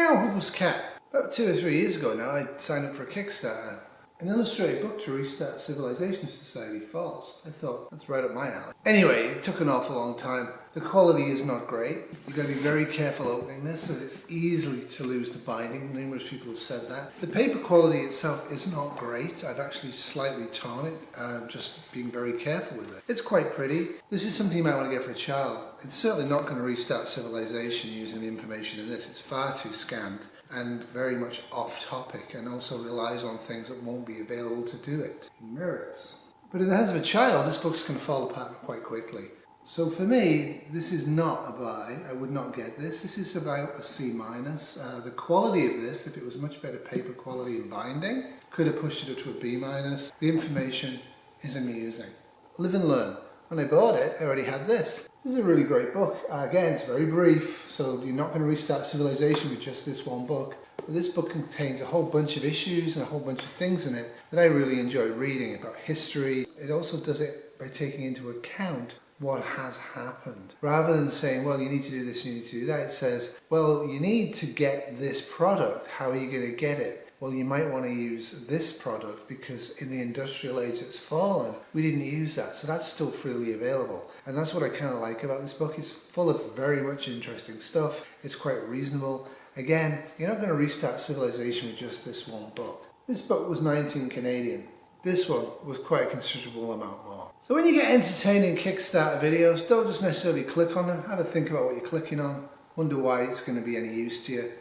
now, Huples Cat. About 2 or 3 years ago now, I signed up for a Kickstarter. An illustrated book to restart civilization if society falls. I thought, that's right up my alley. Anyway, it took an awful long time. The quality is not great. You've got to be very careful opening this, as it's easily to lose the binding. Numerous people have said that. The paper quality itself is not great. I've actually slightly torn it, just being very careful with it. It's quite pretty. This is something you might want to get for a child. It's certainly not going to restart civilization using the information in this. It's far too scant and very much off topic, and also relies on things that won't be available to do it. Mirrors. But in the hands of a child, this book's going to fall apart quite quickly. So for me, this is not a buy. I would not get this. This is about a C-. The quality of this, if it was much better paper quality and binding, could have pushed it up to a B-. The information is amusing. Live and learn. When I bought it, I already had this. This is a really great book. Again, it's very brief, so you're not going to restart civilization with just this one book. But this book contains a whole bunch of issues and a whole bunch of things in it that I really enjoy reading about history. It also does it by taking into account what has happened. Rather than saying, well, you need to do this, you need to do that, it says, well, you need to get this product. How are you going to get it? Well, you might want to use this product because in the industrial age that's fallen, we didn't use that. So that's still freely available. And that's what I kind of like about this book. It's full of very much interesting stuff. It's quite reasonable. Again, you're not going to restart civilization with just this one book. This book was 19 Canadian. This one was quite a considerable amount more. So when you get entertaining Kickstarter videos, don't just necessarily click on them. Have a think about what you're clicking on. Wonder why it's going to be any use to you.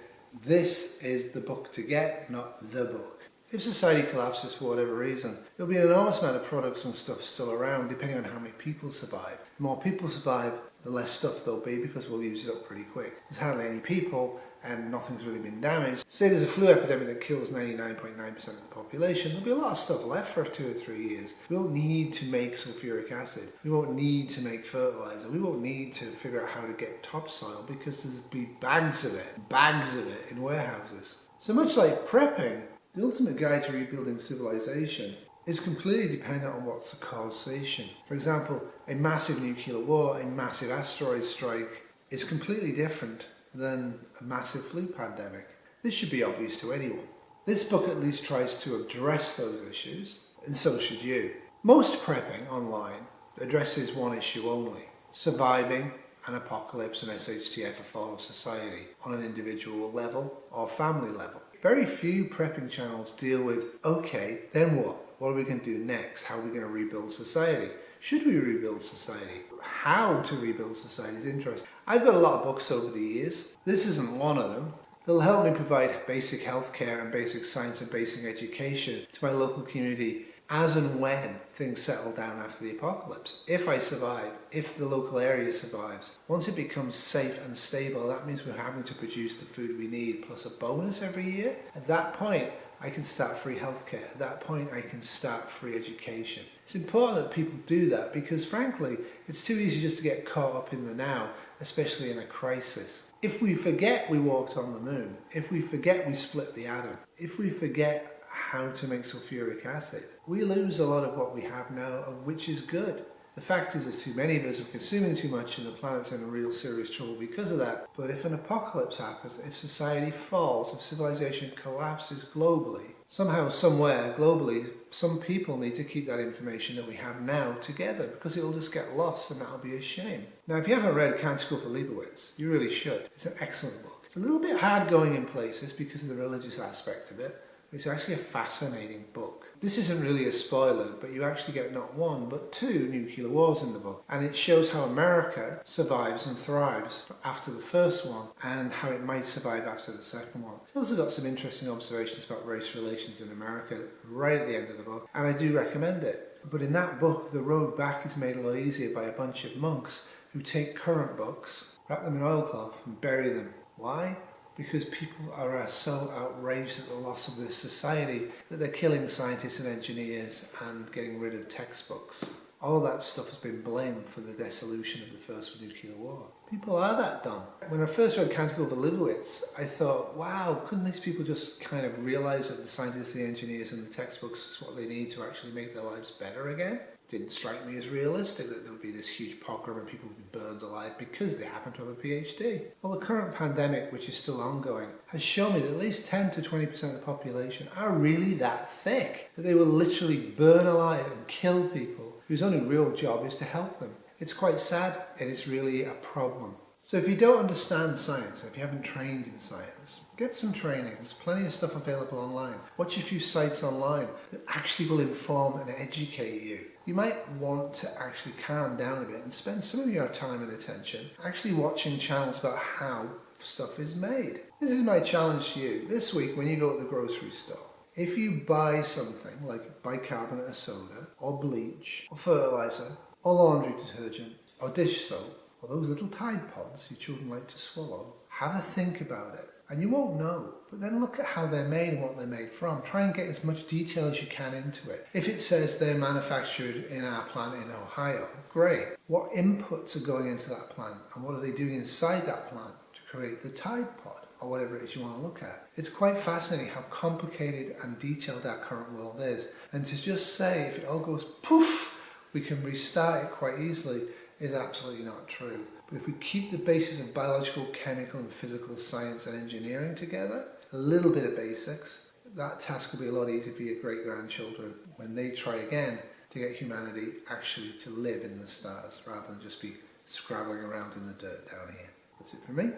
This is the book to get, not the book. If society collapses for whatever reason, there'll be an enormous amount of products and stuff still around, depending on how many people survive. The more people survive, the less stuff there'll be, because we'll use it up pretty quick. There's hardly any people, and nothing's really been damaged. Say there's a flu epidemic that kills 99.9% of the population, there'll be a lot of stuff left for 2 or 3 years. We won't need to make sulfuric acid. We won't need to make fertilizer. We won't need to figure out how to get topsoil, because there's be bags of it in warehouses. So much like prepping, the ultimate guide to rebuilding civilization is completely dependent on what's the causation. For example, a massive nuclear war, a massive asteroid strike is completely different than a massive flu pandemic. This should be obvious to anyone. This book at least tries to address those issues, and so should you. Most prepping online addresses one issue only: surviving an apocalypse and SHTF, a fall of society, on an individual level or family level. Very few prepping channels deal with, okay, then what? What are we going to do next? How are we going to rebuild society? Should we rebuild society? How to rebuild society is interesting. I've got a lot of books over the years. This isn't one of them. They'll help me provide basic healthcare and basic science and basic education to my local community as and when things settle down after the apocalypse. If I survive, if the local area survives, once it becomes safe and stable, that means we're having to produce the food we need plus a bonus every year. At that point, I can start free healthcare. At that point, I can start free education. It's important that people do that, because frankly, it's too easy just to get caught up in the now, especially in a crisis. If we forget we walked on the moon, if we forget we split the atom, if we forget how to make sulfuric acid, we lose a lot of what we have now, which is good. The fact is, there's too many of us, are consuming too much, and the planet's in real serious trouble because of that. But if an apocalypse happens, if society falls, if civilization collapses globally, somehow, somewhere, globally, some people need to keep that information that we have now together, because it will just get lost, and that'll be a shame. Now, if you haven't read Can't School for Leibowitz, you really should. It's an excellent book. It's a little bit hard going in places because of the religious aspect of it. It's actually a fascinating book. This isn't really a spoiler, but you actually get not one, but 2 nuclear wars in the book. And it shows how America survives and thrives after the first one, and how it might survive after the second one. It's also got some interesting observations about race relations in America right at the end of the book, and I do recommend it. But in that book, the road back is made a lot easier by a bunch of monks who take current books, wrap them in oilcloth, and bury them. Why? Because people are so outraged at the loss of this society that they're killing scientists and engineers and getting rid of textbooks. All of that stuff has been blamed for the dissolution of the First Nuclear War. People are that dumb. When I first read Can't School for Leibowitz, I thought, wow, couldn't these people just kind of realise that the scientists, the engineers and the textbooks is what they need to actually make their lives better again? Didn't strike me as realistic that there would be this huge pogrom and people would be burned alive because they happen to have a PhD. Well, the current pandemic, which is still ongoing, has shown me that at least 10 to 20% of the population are really that thick, that they will literally burn alive and kill people whose only real job is to help them. It's quite sad, and it's really a problem. So if you don't understand science, if you haven't trained in science, get some training. There's plenty of stuff available online. Watch a few sites online that actually will inform and educate you. You might want to actually calm down a bit and spend some of your time and attention actually watching channels about how stuff is made. This is my challenge to you. This week when you go to the grocery store, if you buy something like bicarbonate of soda or bleach or fertilizer or laundry detergent or dish soap, or those little Tide Pods your children like to swallow, have a think about it. And you won't know, but then look at how they're made and what they're made from. Try and get as much detail as you can into it. If it says they're manufactured in our plant in Ohio, great. What inputs are going into that plant and what are they doing inside that plant to create the Tide Pod or whatever it is you want to look at? It's quite fascinating how complicated and detailed our current world is. And to just say if it all goes poof, we can restart it quite easily is absolutely not true. But if we keep the basis of biological, chemical and physical science and engineering together, a little bit of basics, that task will be a lot easier for your great-grandchildren when they try again to get humanity actually to live in the stars rather than just be scrabbling around in the dirt down here. That's it for me.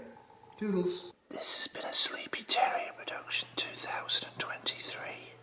Toodles. This has been a Sleepy Terrier production 2023.